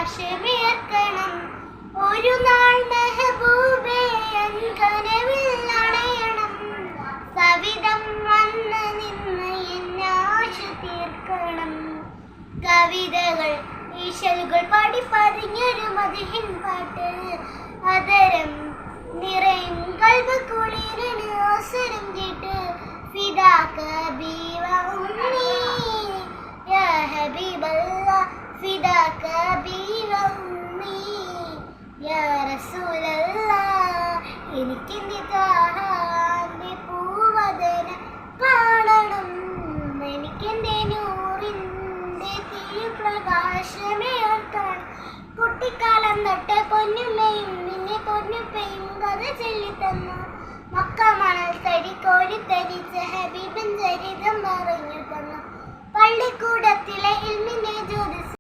പ്രകാശമേർക്കണം. ഒരു നാൾ മെഹബൂബേ കനവിൽ അണയണം. സവിധം വന്ന് നിന്ന് എന്നാശ തീർക്കണം. കവിതകൾ ഈശലുകൾ പാടി പതിഞ്ഞൊരു മദിഹിൻ പാട്ട്. അതരം നിറയും കൽബ് കുളിരിന് അവസരം കേട്ട്. ഫിദാക ബി വ ഉമ്മി യാ ഹബീബല്ലാഹ്, ഫിദാക ബി വ ഉമ്മി യാ റസൂലല്ലാഹ്. എനിക്കെന്റെ താഹാന്റെ പൂവദന കാണണം. എനിക്കെന്റെ നൂറിന്റെ തിരുപ്രകാശമേ ഓർക്കണം. കുട്ടിക്കാലം തൊട്ട് പൊന്നുമ്മയും നിന്നെ പൊന്നുപ്പയും കഥ ചൊല്ലിത്തന്നു. മക്ക മണൽ തരി കോരിത്തരിച്ച് ഹബീബൻ ചരിതം പറഞ്ഞു തന്നു. പള്ളിക്കൂടത്തിലെ ഇൽമിനെ ജ്യോതിസ്